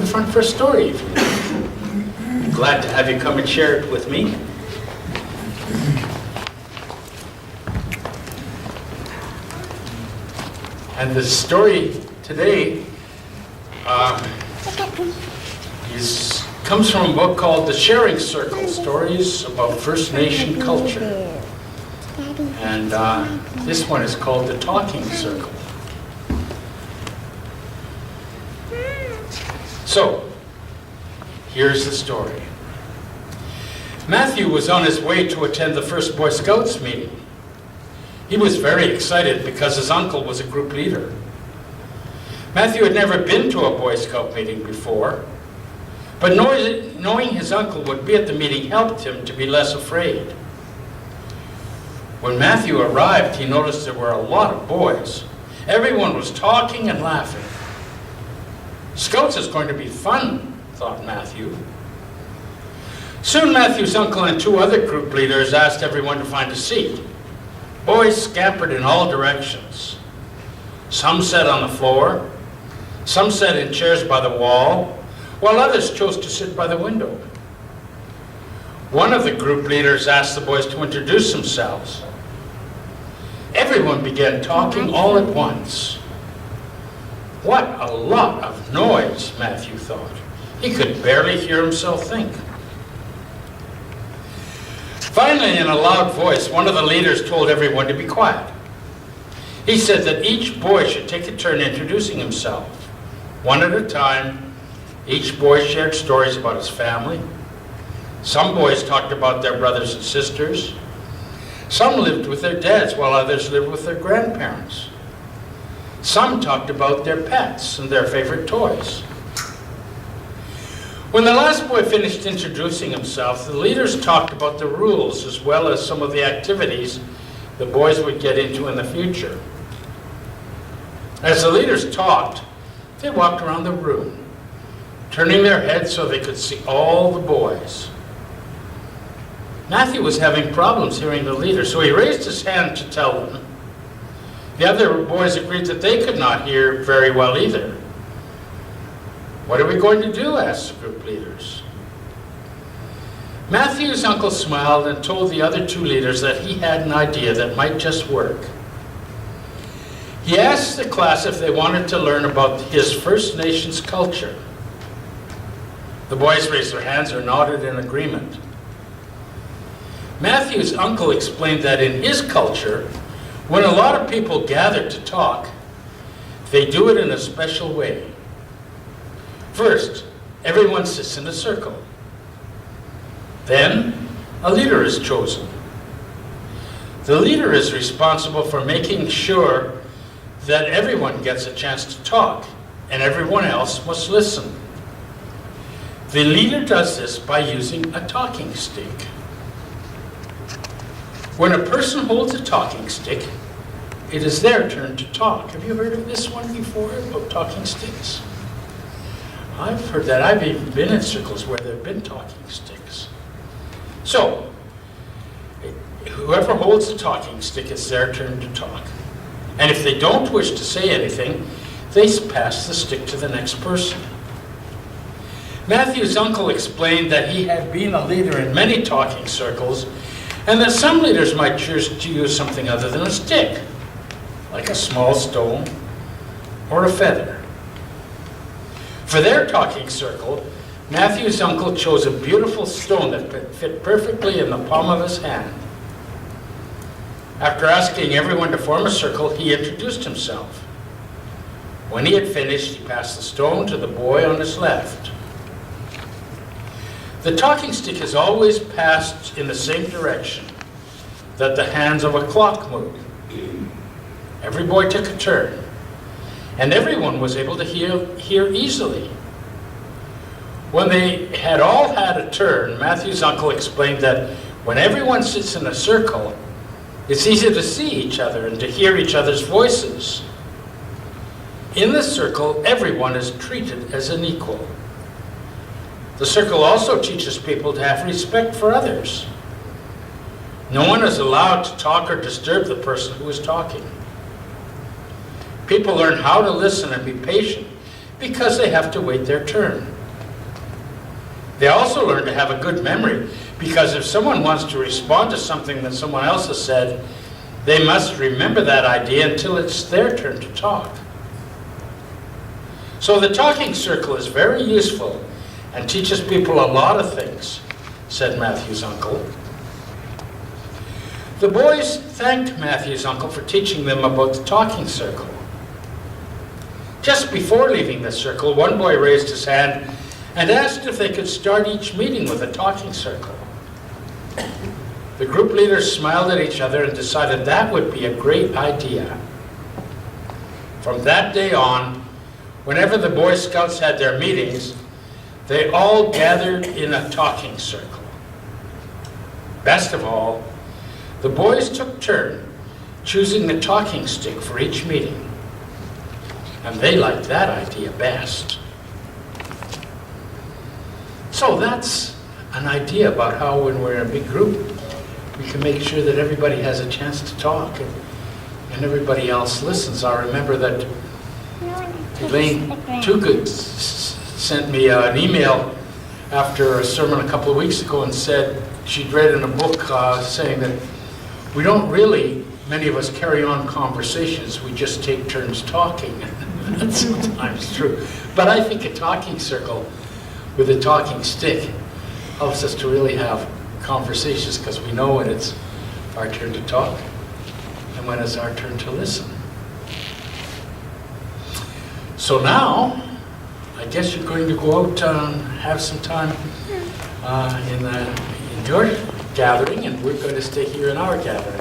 the front for a story if you like. Glad to have you come and share it with me. And the story today comes from a book called The Sharing Circle, Stories About First Nation Culture. And this one is called The Talking Circle. So, here's the story. Matthew was on his way to attend the first Boy Scouts meeting. He was very excited because his uncle was a group leader. Matthew had never been to a Boy Scout meeting before, but knowing his uncle would be at the meeting helped him to be less afraid. When Matthew arrived, he noticed there were a lot of boys. Everyone was talking and laughing. Scouts is going to be fun, thought Matthew. Soon Matthew's uncle and two other group leaders asked everyone to find a seat. Boys scampered in all directions. Some sat on the floor, some sat in chairs by the wall, while others chose to sit by the window. One of the group leaders asked the boys to introduce themselves. Everyone began talking all at once. What a lot of noise, Matthew thought. He could barely hear himself think. Finally, in a loud voice, one of the leaders told everyone to be quiet. He said that each boy should take a turn introducing himself. One at a time, each boy shared stories about his family. Some boys talked about their brothers and sisters. Some lived with their dads while others lived with their grandparents. Some talked about their pets and their favorite toys. When the last boy finished introducing himself, the leaders talked about the rules as well as some of the activities the boys would get into in the future. As the leaders talked, they walked around the room, turning their heads so they could see all the boys. Matthew was having problems hearing the leaders, so he raised his hand to tell them. The other boys agreed that they could not hear very well either. What are we going to do? Asked the group leaders. Matthew's uncle smiled and told the other two leaders that he had an idea that might just work. He asked the class if they wanted to learn about his First Nations culture. The boys raised their hands or nodded in agreement. Matthew's uncle explained that in his culture, when a lot of people gather to talk, they do it in a special way. First, everyone sits in a circle. Then, a leader is chosen. The leader is responsible for making sure that everyone gets a chance to talk, and everyone else must listen. The leader does this by using a talking stick. When a person holds a talking stick, it is their turn to talk. Have you heard of this one before, about talking sticks? I've heard that. I've even been in circles where there have been talking sticks. So, whoever holds the talking stick, it's their turn to talk. And if they don't wish to say anything, they pass the stick to the next person. Matthew's uncle explained that he had been a leader in many talking circles, and that some leaders might choose to use something other than a stick, like a small stone or a feather. For their talking circle, Matthew's uncle chose a beautiful stone that fit perfectly in the palm of his hand. After asking everyone to form a circle, he introduced himself. When he had finished, he passed the stone to the boy on his left. The talking stick is always passed in the same direction that the hands of a clock move. Every boy took a turn, and everyone was able to hear easily. When they had all had a turn, Matthew's uncle explained that when everyone sits in a circle, it's easy to see each other and to hear each other's voices. In the circle, everyone is treated as an equal. The circle also teaches people to have respect for others. No one is allowed to talk or disturb the person who is talking. People learn how to listen and be patient because they have to wait their turn. They also learn to have a good memory, because if someone wants to respond to something that someone else has said, they must remember that idea until it's their turn to talk. So the talking circle is very useful and teaches people a lot of things, said Matthew's uncle. The boys thanked Matthew's uncle for teaching them about the talking circle. Just before leaving the circle, one boy raised his hand and asked if they could start each meeting with a talking circle. The group leaders smiled at each other and decided that would be a great idea. From that day on, whenever the Boy Scouts had their meetings, they all gathered in a talking circle. Best of all, the boys took turn choosing the talking stick for each meeting, and they liked that idea best. So that's an idea about how when we're in a big group, we can make sure that everybody has a chance to talk and everybody else listens. I remember that Elaine Tukut sent me an email after a sermon a couple of weeks ago and said she'd read in a book saying that we don't really, many of us carry on conversations, we just take turns talking. That's sometimes true. But I think a talking circle with a talking stick helps us to really have conversations, because we know when it's our turn to talk and when it's our turn to listen. So now, I guess you're going to go out and have some time in your gathering, and we're going to stay here in our gathering.